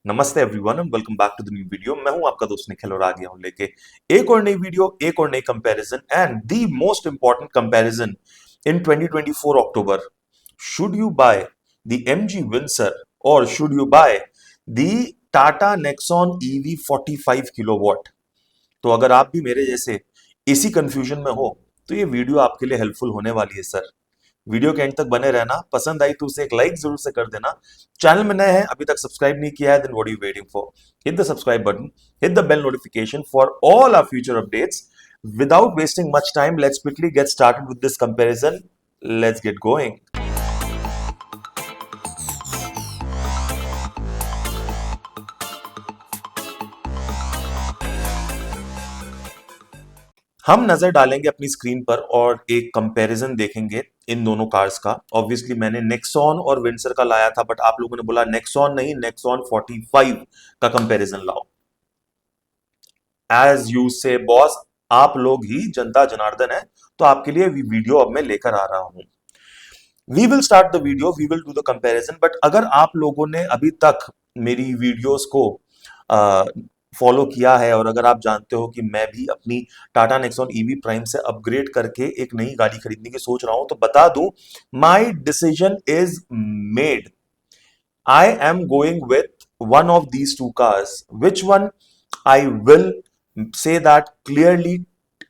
नमस्ते everyone and welcome back to the new video. मैं हूं आपका दोस्त निखिल और आ गया हूं लेके एक और नई वीडियो, एक और नई comparison and the most important comparison in 2024 October. Should you buy the MG Windsor और should you buy the Tata Nexon EV 45 kilowatt? तो अगर आप भी मेरे जैसे इसी कंफ्यूजन में हो तो ये वीडियो आपके लिए हेल्पफुल होने वाली है सर। वीडियो के एंड तक बने रहना। पसंद आई तो उसे एक लाइक जरूर से कर देना। चैनल में नए हैं, अभी तक सब्सक्राइब नहीं किया है, then what are you waiting for? Hit the subscribe button, hit the bell notification for all our future updates. Without wasting much time, let's quickly get started with this comparison. Let's get going. हम नजर डालेंगे अपनी screen पर और एक comparison देखेंगे इन दोनों cars का। ऑब्वियसली मैंने नेक्सॉन और विंसर का लाया था, बट आप लोगों ने बोला नेक्सॉन नहीं, नेक्सॉन 45 का कंपैरिजन लाओ। एज यू से बॉस, आप लोग ही जनता जनार्दन है, तो आपके लिए वीडियो अब मैं लेकर आ रहा हूं। We will start the video, we will do the comparison. But अगर आप लोगों ने अभी तक मेरी वीडियोस को फॉलो किया है और अगर आप जानते हो कि मैं भी अपनी टाटा नेक्सॉन EV प्राइम से अपग्रेड करके एक नई गाड़ी खरीदने की सोच रहा हूं, तो बता दूं, my decision is made. I am going with one of these two cars. Which one? I will say that clearly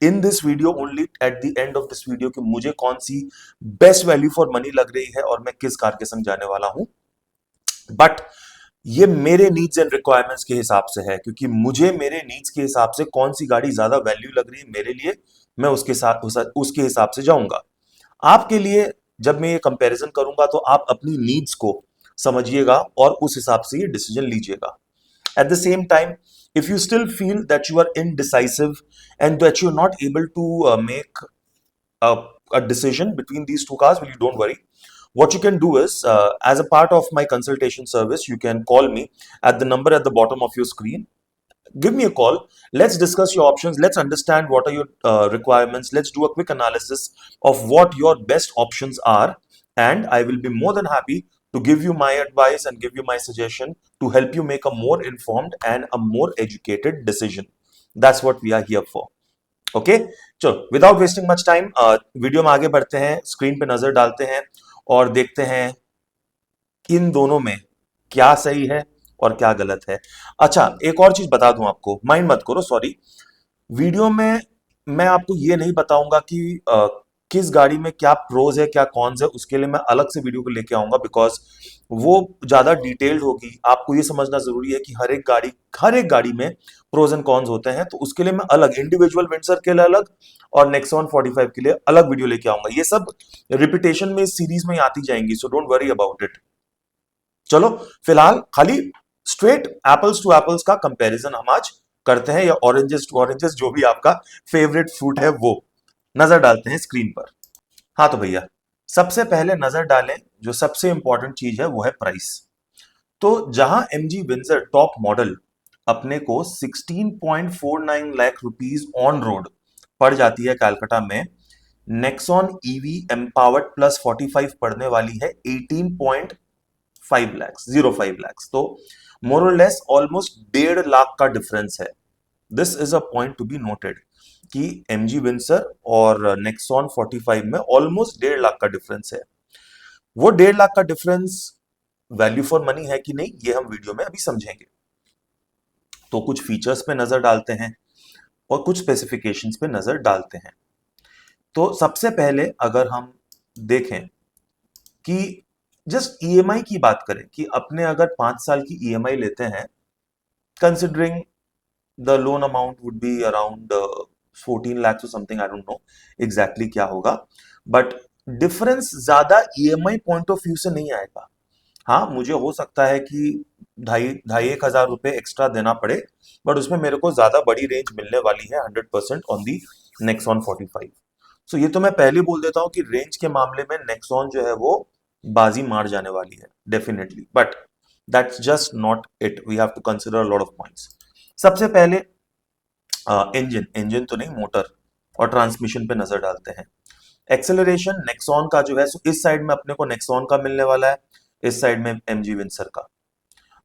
in this video only at the end of this video कि मुझे कौन सी बेस्ट वैल्यू फॉर मनी लग रही है और मैं किस car के संग जाने वाला हूं। बट ये मेरे नीड्स एंड रिक्वायरमेंट्स के हिसाब से है, क्योंकि मुझे मेरे नीड्स के हिसाब से कौन सी गाड़ी ज्यादा वैल्यू लग रही है मेरे लिए, मैं उसके साथ उसके हिसाब से जाऊंगा। आपके लिए जब मैं ये कंपैरिजन करूंगा तो आप अपनी नीड्स को समझिएगा और उस हिसाब से ये डिसीजन लीजिएगा। At the same time, if you still feel that you are indecisive and that you're not able to make a, a decision between these two cars, well, you don't worry. What you can do is, as a part of my consultation service, you can call me at the number at the bottom of your screen. Give me a call. Let's discuss your options. Let's understand what are your requirements. Let's do a quick analysis of what your best options are. And I will be more than happy to give you my advice and give you my suggestion to help you make a more informed and a more educated decision. That's what we are here for. Okay, चलो without wasting much time video में आगे बढ़ते हैं, screen पे नजर डालते हैं और देखते हैं इन दोनों में क्या सही है और क्या गलत है। अच्छा, एक और चीज बता दूं आपको, माइंड मत करो, सॉरी। वीडियो में मैं आपको ये नहीं बताऊंगा कि किस गाड़ी में क्या प्रोज है क्या कॉन्स है, उसके लिए मैं अलग से वीडियो को लेके आऊंगा, बिकॉज वो ज्यादा डिटेल्ड होगी। आपको ये समझना जरूरी है कि हर एक गाड़ी में प्रोज एंड कॉन्स होते हैं, तो उसके लिए मैं अलग इंडिविजुअल विंडसर के लिए अलग और नेक्सॉन 45 के लिए अलग वीडियो लेके आऊंगा। ये सब रिपीटेशन में इस सीरीज में आती जाएंगी, so don't worry about it. चलो, फिलहाल खाली स्ट्रेट एप्पल्स टू एप्पल्स का कंपैरिजन हम आज करते हैं, या ऑरेंजेस टू ऑरेंजेस, जो भी आपका फेवरेट फ्रूट है वो नजर डालते हैं स्क्रीन पर। हाँ तो भैया, सबसे पहले नजर डालें, जो सबसे इंपॉर्टेंट चीज है वो है प्राइस। तो जहां MG विंसर टॉप मॉडल अपने को 16.49 लाख रुपीस ऑन रोड पड़ जाती है कैलकाटा में, नेक्सॉन EV एम्पावर्ड प्लस 45 पड़ने वाली है 18.5 लैक्स, 05 लैक्स। तो मोर और लेस ऑलमोस्ट 1.5 लाख का डिफरेंस है। This is a point to be noted कि MG विंसर और नेक्सॉन 45 में ऑलमोस्ट 1.5 लाख का डिफरेंस है। वो 1.5 लाख का डिफरेंस वैल्यू फॉर मनी है कि नहीं, ये हम वीडियो में अभी समझेंगे। तो कुछ फीचर्स पे नजर डालते हैं और कुछ स्पेसिफिकेशंस पे नजर डालते हैं। तो सबसे पहले अगर हम देखें कि जस्ट EMI की बात करें, कि अपने अगर 5 साल की EMI लेते हैं, considering the loan amount would be around 14 lakhs or something, I don't know exactly क्या होगा, बट डिफरेंस ज्यादा EMI पॉइंट ऑफ व्यू से नहीं आएगा। हाँ, मुझे हो सकता है कि ढाई ढाई 1,000 रुपए एक्स्ट्रा देना पड़े, बट उसमें मेरे को ज्यादा बड़ी रेंज मिलने वाली है 100% ऑन दी नेक्सॉन 45। सो ये तो मैं पहले बोल देता हूँ कि रेंज के मामले में नेक्सॉन जो है वो बाजी मार जाने वाली है definitely, but that's just not it, we have to consider a lot of points. सबसे पहले इंजन तो नहीं, मोटर और ट्रांसमिशन पे नजर डालते हैं। एक्सेलरेशन नेक्सॉन का जो है, इस साइड में अपने को नेक्सॉन का मिलने वाला है, इस साइड में MG विंसर का।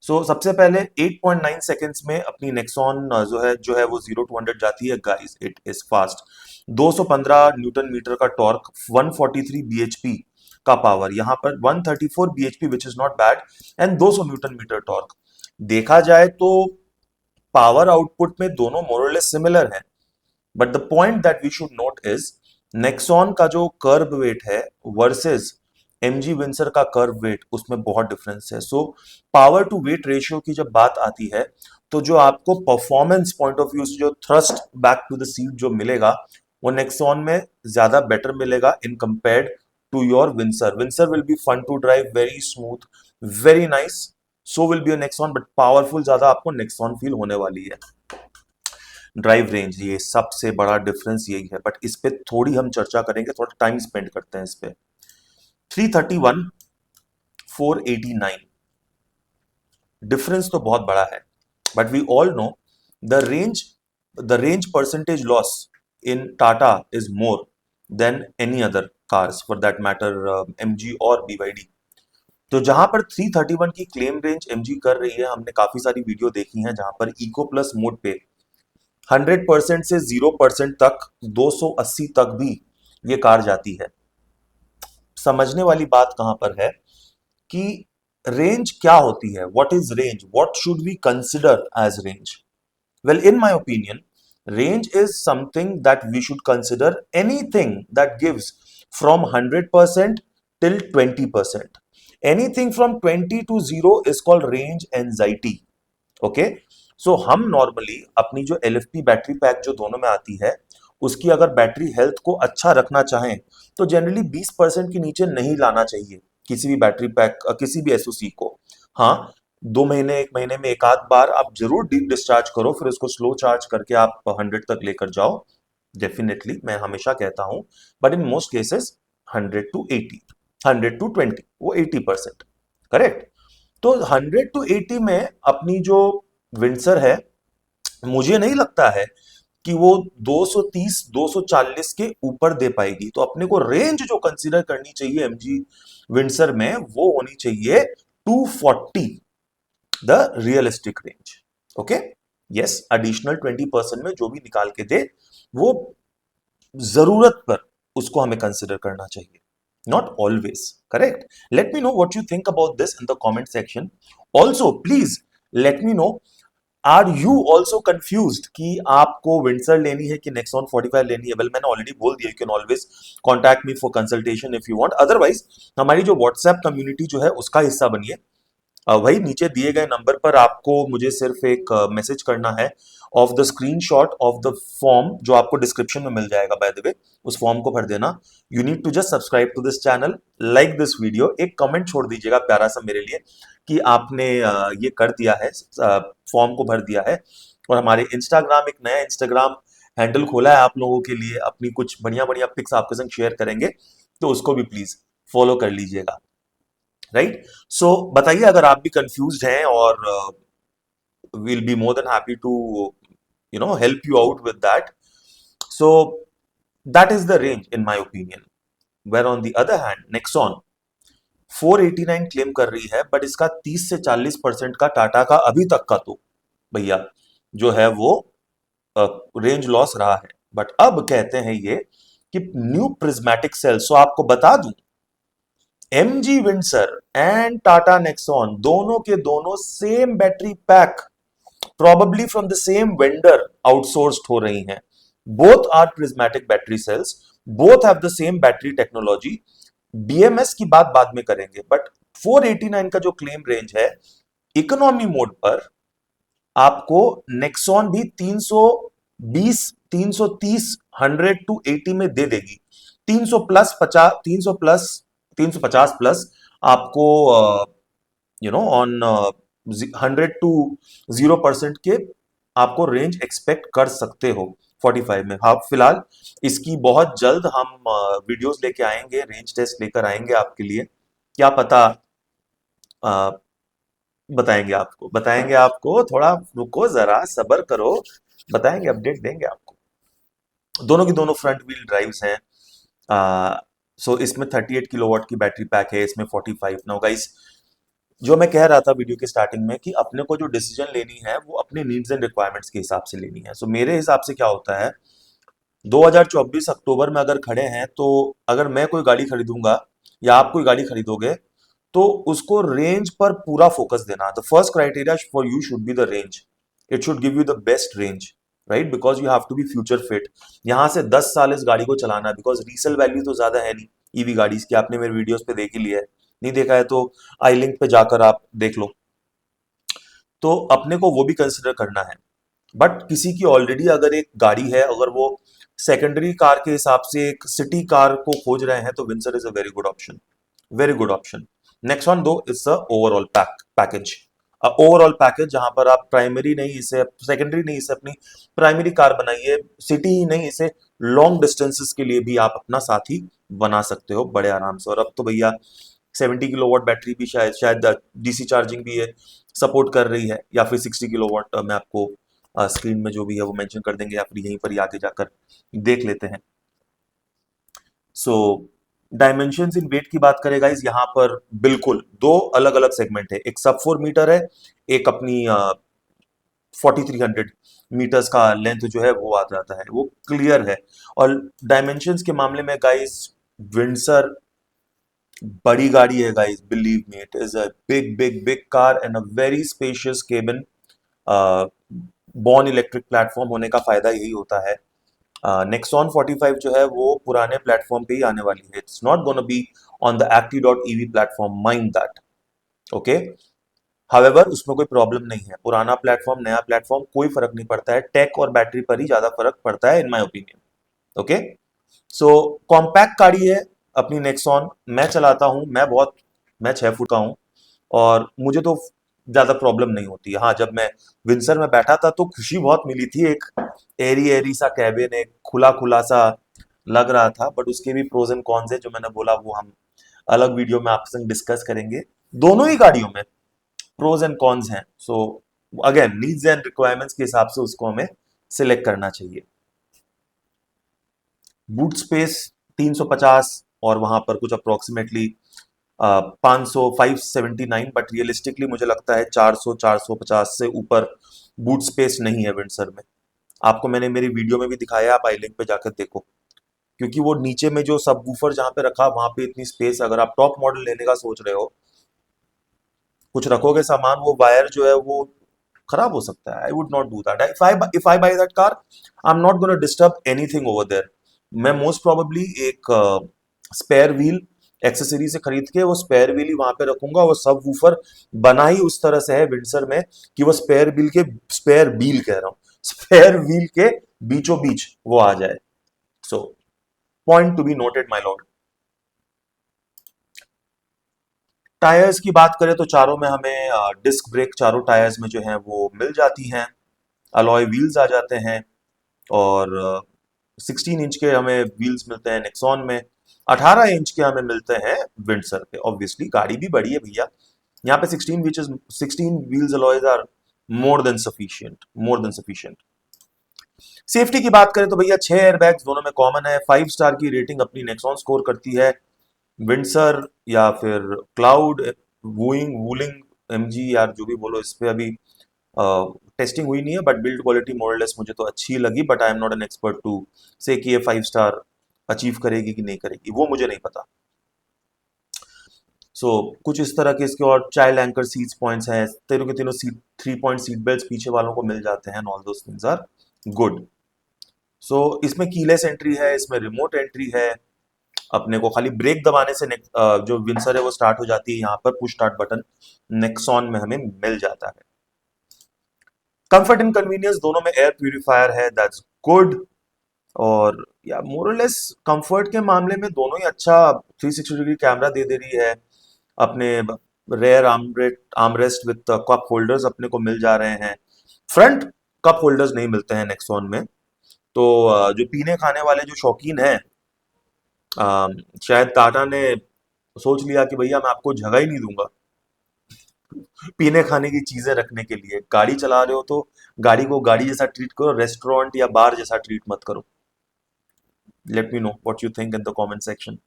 सो सबसे पहले 8.9 सेकेंड्स में अपनी नेक्सॉन जो है वो 0 to 100 जाती है guys, it is fast. 215 newton metre का टॉर्क, 143 bhp का पावर, यहां पर 134 bhp which is not bad, and 200 newton metre torque. देखा जाए तो पावर आउटपुट में दोनों मोरलेस सिमिलर हैं, but the point that we should note is Nexon का जो कर्व वेट है वर्सेस एमजी विंसर का कर्व वेट, उसमें बहुत डिफरेंस है। So power to weight ratio की जब बात आती है तो जो आपको परफॉर्मेंस पॉइंट ऑफ व्यू से जो thrust back to the seat जो मिलेगा वो नेक्सॉन में ज्यादा बेटर मिलेगा in compared to your Windsor. Windsor will be fun to drive, very smooth, very nice, so will be Nexon, but powerful ज्यादा आपको नेक्सॉन फील होने वाली है। ड्राइव रेंज, ये सबसे बड़ा डिफरेंस यही है, बट इस पे थोड़ी हम चर्चा करेंगे, थोड़ा टाइम स्पेंड करते हैं इस पे। 331 489, डिफरेंस तो बहुत बड़ा है, but we all know the range percentage loss in Tata is more than any other cars for that matter, MG और बीवाईडी। तो जहां पर 331 की क्लेम रेंज एमजी कर रही है, हमने काफी सारी वीडियो देखी हैं जहां पर इको प्लस मोड पे 100% से 0% तक, 280 तक भी ये कार जाती है। समझने वाली बात कहां पर है कि रेंज क्या होती है, what is range, what should we consider as range. Well, in my opinion, range is something that we should consider anything that gives from 100% till 20%। Anything from 20 to 0 is called range anxiety। Okay, so हम normally अपनी जो LFP battery pack जो दोनों में आती है, उसकी अगर बैटरी हेल्थ को अच्छा रखना चाहें तो जनरली 20% के नीचे नहीं लाना चाहिए किसी भी बैटरी पैक, किसी भी एसओसी को। हाँ, 2 महीने 1 महीने में एक आध बार आप जरूर डीप डिस्चार्ज करो, फिर उसको स्लो चार्ज करके आप 100 तक लेकर जाओ, डेफिनेटली मैं हमेशा कहता हूं, but in most cases 100 to 80, 100 to 20, वो 80%, करेक्ट। तो 100 to 80 में अपनी जो विंडसर है, मुझे नहीं लगता है कि वो 230 240 के ऊपर दे पाएगी। तो अपने को रेंज जो कंसीडर करनी चाहिए एमजी विंडसर में, वो होनी चाहिए 240, the realistic range. Okay, yes, additional 20% में जो भी निकाल के दे वो जरूरत पर उसको हमें कंसिडर करना चाहिए, not always, correct? Let me know what you think about this in the comment section. Also, please let me know, are you also confused कि आपको विंडसर लेनी है कि नेक्सॉन 45 लेनी है। वेल, मैंने ऑलरेडी बोल दिया, you can always contact me for consultation if you want. Otherwise हमारी जो व्हाट्सएप कम्युनिटी जो है उसका हिस्सा बनिए। वही नीचे दिए गए नंबर पर आपको मुझे सिर्फ एक मैसेज करना है of the screenshot of the form जो आपको डिस्क्रिप्शन में मिल जाएगा, बाय द वे, उस फॉर्म को भर देना। You need to just subscribe to this channel, like this video, एक कमेंट छोड़ दीजिएगा प्यारा सा मेरे लिए कि आपने ये कर दिया है, फॉर्म को भर दिया है। और हमारे इंस्टाग्राम, एक नया इंस्टाग्राम हैंडल खोला है आप लोगों के लिए, अपनी कुछ बढ़िया बढ़िया पिक्स आपके संग शेयर करेंगे, तो उसको भी प्लीज फॉलो कर लीजिएगा, राइट। सो बताइए अगर आप भी कंफ्यूज्ड हैं, और we'll be more than happy to help you out with that. So that is the range in my opinion, where on the other hand Nexon 489 claim कर रही है, बट इसका 30 से 40% का टाटा का अभी तक का तो भैया जो है वो रेंज लॉस रहा है। बट अब कहते हैं ये कि न्यू प्रिज्मेटिक सेल, सो आपको बता दूं MG Windsor and Tata Nexon दोनों के दोनों same battery pack, probably from the same vendor outsourced हो रही हैं। Both are prismatic battery cells, both have the same battery technology। BMS की बात बाद में करेंगे, बट 489 का जो क्लेम रेंज है इकोनॉमी मोड पर, आपको नेक्सॉन भी 320 330 100 to 80 में दे देगी। 300 प्लस 50, 300 प्लस 350 प्लस आपको ऑन 100 to 0% के आपको रेंज एक्सपेक्ट कर सकते हो 45 में। हाँ, फिलहाल इसकी बहुत जल्द हम वीडियोस लेके आएंगे, रेंज टेस्ट लेकर आएंगे आपके लिए, क्या पता बताएंगे आपको, थोड़ा रुको जरा, सब्र करो, बताएंगे, अपडेट देंगे आपको। दोनों की दोनों फ्रंट व्हील ड्राइव्स हैं। सो इसमें 38 किलोवाट की बैटरी पैक है, इसमें 45। नाउ गाइस, जो मैं कह रहा था वीडियो के स्टार्टिंग में कि अपने को जो डिसीजन लेनी है वो अपने नीड्स एंड रिक्वायरमेंट्स के हिसाब से लेनी है। सो मेरे हिसाब से क्या होता है, 2024 अक्टूबर में अगर खड़े हैं तो अगर मैं कोई गाड़ी खरीदूंगा या आप कोई गाड़ी खरीदोगे तो उसको रेंज पर पूरा फोकस देना। The first criteria for you should be the range. It should give you the best range, right? Because you have to be future fit. यहां से 10 साल इस गाड़ी को चलाना है, बिकॉज रीसेल वैल्यू तो ज्यादा है नहीं ईवी गाड़ी की। आपने मेरे वीडियोस पे देख ही लिया है, नहीं देखा है तो आई लिंक पे जाकर आप देख लो। तो अपने को वो भी कंसिडर करना है। बट किसी की ऑलरेडी अगर एक गाड़ी है, अगर वो सेकेंडरी कार के हिसाब से एक सिटी कार को खोज रहे हैं, तो Windsor is a very good option, very good option. Next one दो it's a overall package, overall package जहां पर आप प्राइमरी नहीं इसे सेकेंडरी नहीं इसे अपनी प्राइमरी कार बनाइए, सिटी ही नहीं इसे लॉन्ग डिस्टेंसेस के लिए भी आप अपना साथी बना सकते हो बड़े आराम से। और अब तो भैया 70 किलोवाट बैटरी भी शायद शायद डीसी चार्जिंग भी है सपोर्ट कर रही है, या फिर 60 किलोवाट। मैं आपको स्क्रीन में जो भी है वो मेंशन कर देंगे, या फिर यहीं पर ही आगे जाकर देख लेते हैं। सो डायमेंशन इन वेट की बात करें गाइस, यहाँ पर बिल्कुल दो अलग अलग सेगमेंट है। एक सब 4 मीटर है, एक अपनी 4300 मीटर्स का लेंथ जो है वो आ जाता है, वो क्लियर है। और डायमेंशंस के मामले में गाइस, विंडसर बड़ी गाड़ी है guys, believe me it is a big big big car and a very spacious cabin. Born electric platform होने का फायदा यही होता है। नेक्सॉन 45 जो है वो पुराने प्लेटफॉर्म पे ही आने वाली है, it's not gonna be on the एक्टी dot EV platform, mind that, okay. However उसमें कोई प्रॉब्लम नहीं है, पुराना प्लेटफॉर्म नया प्लेटफॉर्म कोई फर्क नहीं पड़ता है, टेक और बैटरी पर ही ज्यादा फर्क पड़ता है इन my opinion, okay. So compact गाड़ी है अपनी नेक्सॉन, मैं चलाता हूँ, मैं 6 फुट का हूँ और मुझे तो ज्यादा प्रॉब्लम नहीं होती है। हाँ, जब मैं विंसर में बैठा था तो खुशी बहुत मिली थी, एक एरी एरी सा कैबिन, एक खुला खुला सा लग रहा था। बट उसके भी प्रोज एंड कॉन्स है, जो मैंने बोला वो हम अलग वीडियो में आपसे डिस्कस करेंगे। दोनों ही गाड़ियों में प्रोज एंड कॉन्स हैं। So again needs and requirements के हिसाब से उसको हमें सिलेक्ट करना चाहिए। बूट स्पेस 350 और वहां पर कुछ अप्रोक्सीमेटली 500 579, बट रियलिस्टिकली मुझे लगता है 400 450 से ऊपर बूट स्पेस नहीं है विंडसर में। आपको मैंने मेरी वीडियो में भी दिखाया, आप आई लिंक पे जाकर देखो। क्योंकि वो नीचे में जो सब वूफर जहां पे रखा, वहां पे इतनी स्पेस, अगर आप टॉप मॉडल लेने का सोच रहे हो, कुछ रखोगे सामान, वो वायर जो है वो खराब हो सकता है। I would not do that. If I buy that car, I am not gonna disturb anything over there. मैं मोस्ट प्रोबेबली एक स्पेयर व्हील एक्सेसरी से खरीद के वो स्पेयर व्हील ही वहां पे रखूंगा। वो सब वूफर बना ही उस तरह से है विंडसर में कि वो स्पेयर व्हील कह रहा हूँ, स्पेयर व्हील के बीचों बीच वो आ जाए। So point to be noted my Lord. Tyres की बात करें तो चारों में हमें डिस्क ब्रेक चारों टायर्स में जो है वो मिल जाती हैं, अलॉय व्हील्स आ जाते हैं। और 16 इंच के हमें व्हील्स मिलते हैं नेक्सॉन में, 18 इंच के हमें मिलते हैं विंडसर पे। ऑब्वियसली गाड़ी भी बड़ी है भैया, यहाँ पे 16 wheels alloys are more than sufficient, more than sufficient. Safety की बात करें तो भैया 6 एयरबैग्स दोनों में कॉमन है। 5 स्टार की रेटिंग अपनी नेक्सॉन स्कोर करती है। विंडसर या फिर क्लाउड, वूइंग वूलिंग, एमजी, यार जो भी बोलो, इस पे अभी टेस्टिंग हुई नहीं है, बट बिल्ड क्वालिटी मोरलेस मुझे तो अच्छी लगी। But I am not an expert to say कि ये 5 स्टार अचीव करेगी कि नहीं करेगी, वो मुझे नहीं पता। सो कुछ इस तरह के इसके और चाइल्ड एंकर सीट्स पॉइंट्स हैं, तीनों के तीनों सीट 3 पॉइंट सीट बेल्ट पीछे वालों को मिल जाते हैं, all those things are good. So इसमें कीलेस एंट्री है, इसमें रिमोट एंट्री है। अपने को खाली ब्रेक दबाने से जो विंसर है वो स्टार्ट हो जाती है, यहाँ पर पुश स्टार्ट बटन नेक्सॉन में हमें मिल जाता है। कंफर्ट एंड कन्वीनियंस दोनों में एयर प्यूरिफायर है, दैट्स गुड। और या मोरलेस कंफर्ट के मामले में दोनों ही अच्छा, 360 डिग्री कैमरा दे दे रही है। अपने rear armrest with cup holders अपने को मिल जा रहे हैं। फ्रंट कप होल्डर्स नहीं मिलते हैं नेक्सॉन में। तो जो पीने खाने वाले जो शौकीन हैं, शायद टाटा ने सोच लिया कि भैया मैं आपको जगह ही नहीं दूंगा पीने खाने की चीजें रखने के लिए। गाड़ी चला रहे हो तो गाड़ी को गाड़ी जैसा ट्रीट करो, रेस्टोरेंट या बार जैसा ट्रीट मत करो। Let me know what you think in the comment section.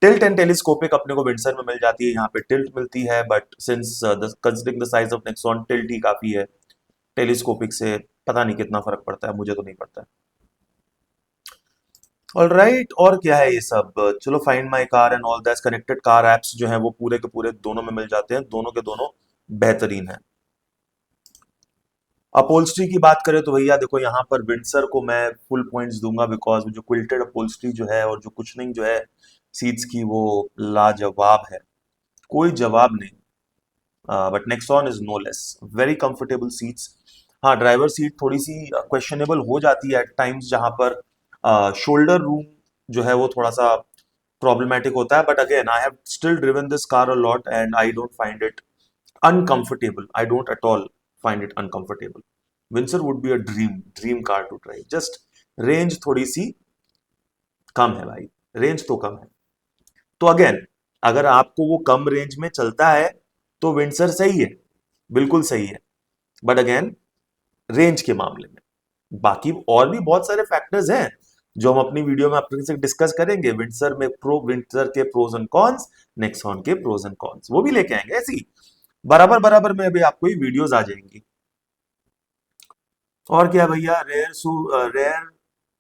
Tilt and telescopic अपने को विंडसर में मिल जाती है, यहाँ पे टिल्ट मिलती है, but since considering the size of Nexon tilt ही काफी है, टेलीस्कोपिक से पता नहीं कितना फर्क पड़ता है, मुझे तो नहीं पड़ता है। ऑलराइट, और क्या है ये सब, चलो find my car and all that connected car apps जो है वो पूरे के पूरे दोनों में मिल जाते हैं, दोनों के दोनों बेहतरीन है। अपोल्स्ट्री की बात करें तो भैया देखो यहाँ पर विंडसर को मैं फुल पॉइंट्स दूंगा, बिकॉज जो क्विल्टेड अपोल्स्ट्री जो है और जो कुशनिंग जो है सीट्स की वो लाजवाब है, कोई जवाब नहीं। But Nexon is no less, very comfortable seats. हाँ, ड्राइवर सीट थोड़ी सी क्वेश्चनेबल हो जाती है एट टाइम्स, जहां पर शोल्डर रूम जो है वो थोड़ा सा प्रॉब्लमेटिक होता है, but again I have still driven this car a lot and I don't find it uncomfortable. I don't at all find it uncomfortable. Windsor would be a dream car to drive. Just range थोड़ी सी कम है भाई, range तो कम है। तो again अगर आपको वो कम range में चलता है तो विंडसर सही है, बिल्कुल सही है, बट अगेन रेंज के मामले में बाकी और भी बहुत सारे फैक्टर्स हैं जो हम अपनी वीडियो में आपके से डिस्कस करेंगे। विंडसर के प्रोज एंड कॉन्स, नेक्सॉन के प्रोज एंड कॉन्स, वो भी लेके आएंगे ऐसी बराबर बराबर में, अभी आपको ही वीडियोस आ जाएंगी। और क्या भैया, रेयर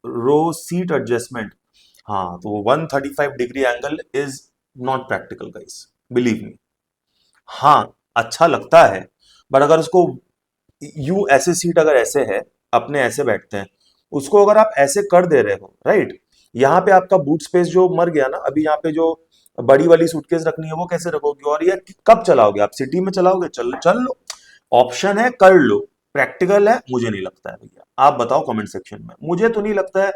रो सीट एडजस्टमेंट, हाँ तो 135 degree angle is not practical guys, believe me. हाँ, अच्छा लगता है, बट अगर उसको यू ऐसे सीट अगर ऐसे है, अपने ऐसे बैठते हैं, उसको अगर आप ऐसे कर दे रहे हो, राइट, यहाँ पे आपका बूट स्पेस जो मर गया ना, अभी यहाँ पे जो बड़ी वाली सूटकेस रखनी है वो कैसे रखोगे, और ये कब चलाओगे आप, सिटी में चलाओगे, चल चल लो, ऑप्शन है कर लो, प्रैक्टिकल है मुझे नहीं लगता है भैया, आप बताओ कमेंट सेक्शन में, मुझे तो नहीं लगता है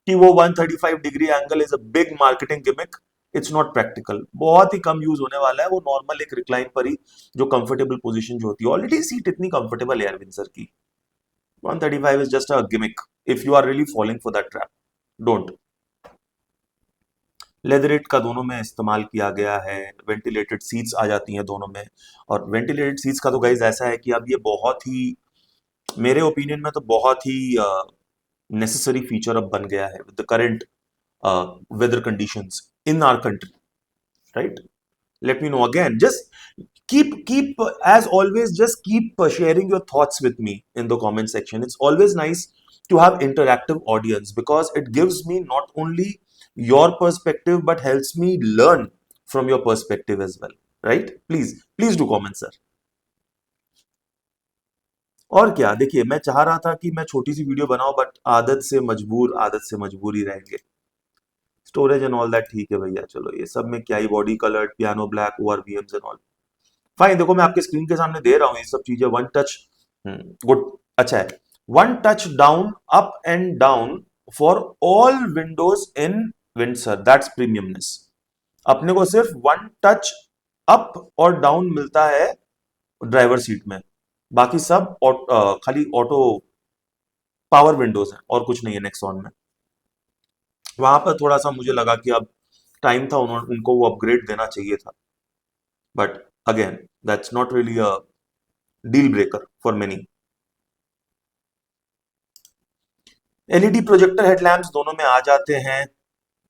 कि वो 135 degree angle is a big marketing gimmick. It's not practical, बहुत ही कम यूज होने वाला है वो, नॉर्मल एक रिक्लाइन पर ही जो कंफर्टेबल पोजीशन जो होती है, ऑलरेडी सीट इतनी कंफर्टेबल है यार विंसर की। 135 is just a gimmick if you are really following for that trap, don't. Leatherette का दोनों में इस्तेमाल किया गया है, वेंटिलेटेड सीट्स आ जाती हैं दोनों में, और वेंटिलेटेड सीट्स का तो गाइज ऐसा है कि अब ये बहुत ही, मेरे ओपिनियन में तो बहुत ही नेसेसरी फीचर अब बन गया है with the current weather conditions in our country, right? Let me know again, just keep as always, just keep sharing your thoughts with me in the comment section. It's always nice to have interactive audience because it gives me not only your perspective but helps me learn from your perspective as well, right? Please do comment sir। और क्या, देखिए मैं चाह रहा था कि मैं छोटी सी वीडियो बनाऊं, बट आदत से मजबूर ही रहेंगे। स्टोरेज एंड ऑल दैट ठीक है भैया, चलो ये सब में क्या ही, body coloured, piano black, ORVMs and all fine. देखो मैं आपके स्क्रीन के सामने दे रहा हूँ ये सब चीजें, वन टच, गुड, अच्छा है। One touch down up and down for all Windows in Windsor, that's premiumness. अपने को सिर्फ वन टच अप और डाउन मिलता है ड्राइवर सीट में, बाकी सब खाली ऑटो पावर विंडोज हैं और कुछ नहीं है नेक्सॉन में। वहां पर थोड़ा सा मुझे लगा कि अब टाइम था, उन्होंने उनको वो अपग्रेड देना चाहिए था, but again that's not really a deal breaker for many. LED projector headlamps दोनों में आ जाते हैं,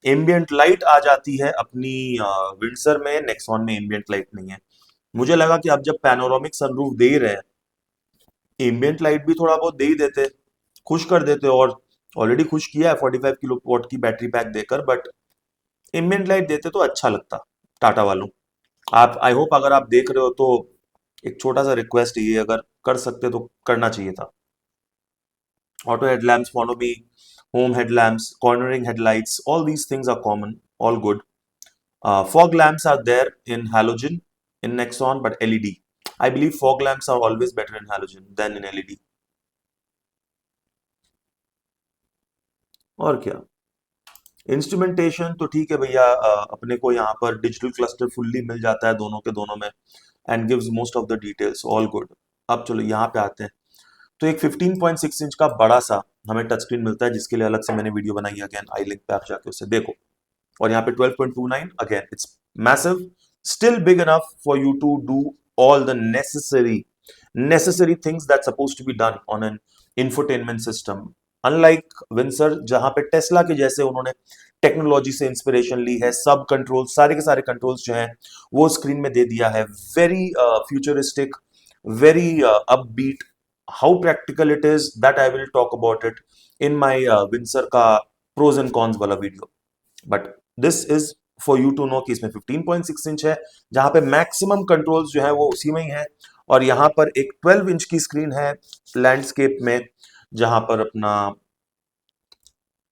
एम्बियंट लाइट आ जाती है अपनी विंडसर में, नेक्सॉन में एम्बियंट लाइट नहीं है। मुझे लगा कि अब जब पैनोरामिक सनरूफ दे ही रहे हैं, एम्बियंट लाइट भी थोड़ा बहुत दे ही देते, खुश कर देते, और ऑलरेडी खुश किया है 45 किलो वॉट की बैटरी पैक देकर, बट एम्बियंट लाइट देते तो अच्छा लगता टाटा वालों। आप, आई होप अगर आप देख रहे हो तो एक छोटा सा रिक्वेस्ट है ये, अगर कर सकते तो करना चाहिए था। Auto headlamps follow me, home headlamps, cornering headlights, all these things are common, all good. Fog lamps are there in halogen in Nexon, but LED. I believe fog lamps are always better in halogen than in LED. और क्या, instrumentation तो ठीक है भैया, अपने को यहाँ पर डिजिटल क्लस्टर फुल्ली मिल जाता है दोनों के दोनों में, and gives most of the details, all good. अब चलो यहाँ पे आते हैं, तो एक 15.6 इंच का बड़ा सा हमें टच स्क्रीन मिलता है, जिसके लिए अलग से मैंने वीडियो बनाई है, अगेन आई लिंक पे आप जाके उसे देखो। और यहाँ पे 12.29, again it's massive, still big enough for you to do all the necessary things that's supposed to be done on an infotainment system, unlike Windsor जहां पे टेस्ला के जैसे उन्होंने टेक्नोलॉजी से इंस्पिरेशन ली है, सब कंट्रोल सारे के सारे कंट्रोल्स जो हैं वो स्क्रीन में दे दिया है, very futuristic, very upbeat. How practical it is that I will talk about it in my Windsor का प्रोज एंड कॉन्स वाला video. But this is for you to know कि इसमें 15.6 इंच है, जहां पे मैक्सिमम कंट्रोल्स जो है वो उसी में ही है, और यहां पर एक 12 इंच की स्क्रीन है लैंडस्केप में, जहां पर अपना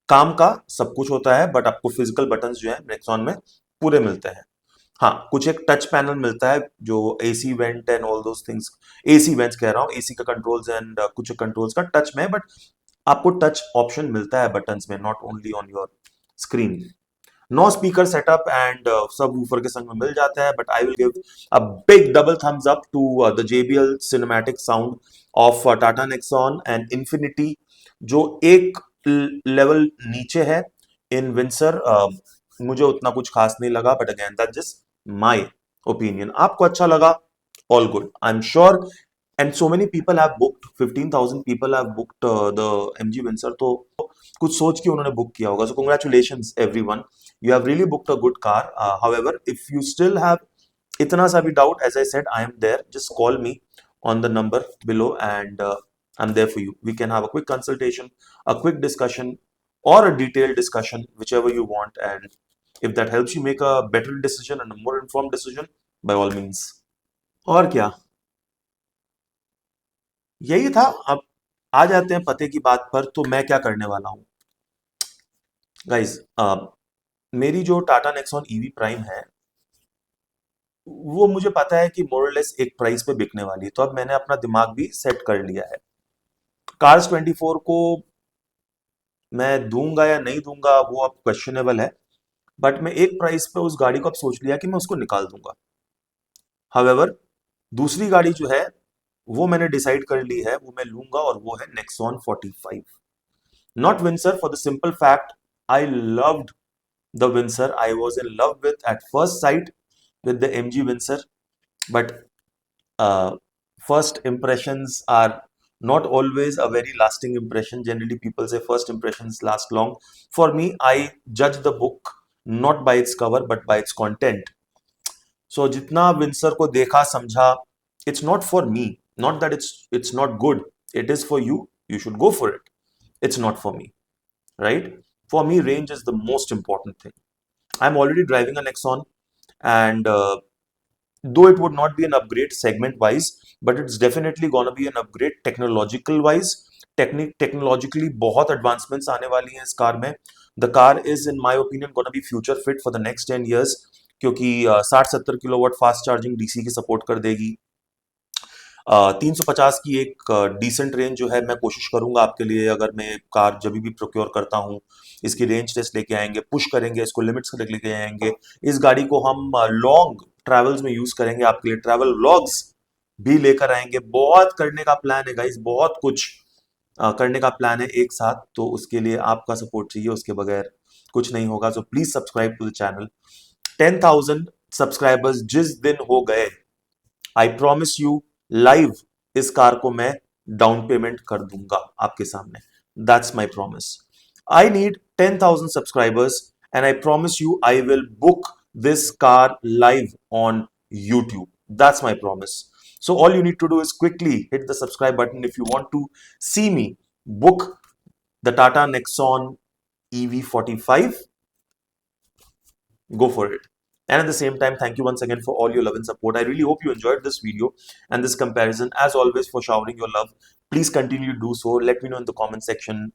काम का सब कुछ होता है, बट आपको फिजिकल बटन्स जो है नेक्सॉन में पूरे मिलते हैं। हाँ, कुछ एक टच पैनल मिलता है जो AC vent and all those things, AC vents कह रहा हूँ, एसी का कंट्रोल्स एंड कुछ कंट्रोल्स का टच में है, बट आपको टच ऑप्शन मिलता है बटन्स में, not only on your screen. No speaker setup and subwoofer के संग में मिल जाता है, but I will give a big double thumbs up to the JBL cinematic sound of Tata Nexon and Infinity, जो एक लेवल नीचे है इन विंसर। मुझे उतना कुछ खास नहीं लगा, but again that just my opinion. आपको अच्छा लगा, all good, I am sure. And so many people have booked, 15,000 people have booked the MG Windsor, तो कुछ सोच के उन्होंने बुक किया होगा। सो congratulations everyone, you have really booked a good car. However, if you still have itna sa bhi doubt, as I said, I am there. Just call me on the number below, and I'm there for you. We can have a quick consultation, a quick discussion, or a detailed discussion, whichever you want. And if that helps you make a better decision and a more informed decision, by all means. और क्या, यही था। अब आ जाते हैं पते की बात पर, तो मैं क्या करने वाला हूँ गाइज। मेरी जो टाटा नेक्सॉन ईवी प्राइम है, वो मुझे पता है कि मोरलेस एक प्राइस पे बिकने वाली है, तो अब मैंने अपना दिमाग भी सेट कर लिया है। कार्स 24 को मैं दूंगा या नहीं दूंगा वो अब क्वेश्चनेबल है, बट मैं एक प्राइस पे उस गाड़ी को अब सोच लिया कि मैं उसको निकाल दूंगा। हावेवर, दूसरी गाड़ी जो है वो मैंने डिसाइड कर ली है, वो मैं लूंगा, और वो है Nexon 45, not Windsor, for the simple fact I loved the Windsor, I was in love with at first sight with the MG Windsor, but first impressions are not always a very lasting impression. Generally, people say first impressions last long. For me, I judge the book not by its cover but by its content. So, जितना Windsor को देखा समझा, it's not for me. Not that it's not good. It is for you. You should go for it. It's not for me, right? For me, range is the most important thing. I'm already driving a Nexon, and though it would not be an upgrade segment wise, but it's definitely gonna be an upgrade technological wise. Technologically बहुत advancements आने वाली हैं इस car में। The car is in my opinion gonna be future fit for the next 10 years, क्योंकि 60-70 kilowatt fast charging DC की support कर देगी। 350 की एक डिसेंट रेंज जो है मैं कोशिश करूंगा आपके लिए, अगर मैं कार जब भी प्रोक्योर करता हूं, इसकी रेंज टेस्ट लेके आएंगे, पुश करेंगे इसको, लिमिट्स तक लेके आएंगे। इस गाड़ी को हम लॉन्ग ट्रैवल्स में यूज करेंगे, आपके लिए ट्रैवल व्लॉग्स भी लेकर आएंगे। बहुत करने का प्लान है गाइस, बहुत कुछ करने का प्लान है एक साथ, तो उसके लिए आपका सपोर्ट चाहिए, उसके बगैर कुछ नहीं होगा। So please subscribe to the channel. 10,000 subscribers जिस दिन हो गए, आई प्रॉमिस यू, लाइव इस कार को मैं डाउन पेमेंट कर दूंगा आपके सामने। That's my promise. I need 10,000 subscribers and I promise you I will book this car live on YouTube. That's my promise. So all you need to do is quickly hit the subscribe button if you want to see me book the Tata Nexon EV45. Go for it. And at the same time, thank you once again for all your love and support. I really hope you enjoyed this video and this comparison. As always, for showering your love, please continue to do so. Let me know in the comment section.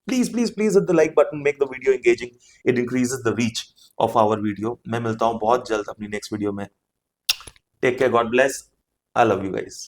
Please, please, please hit the like button. Make the video engaging. It increases the reach of our video. मैं मिलता हूँ बहुत जल्द अपनी next video में. Take care. God bless. I love you guys.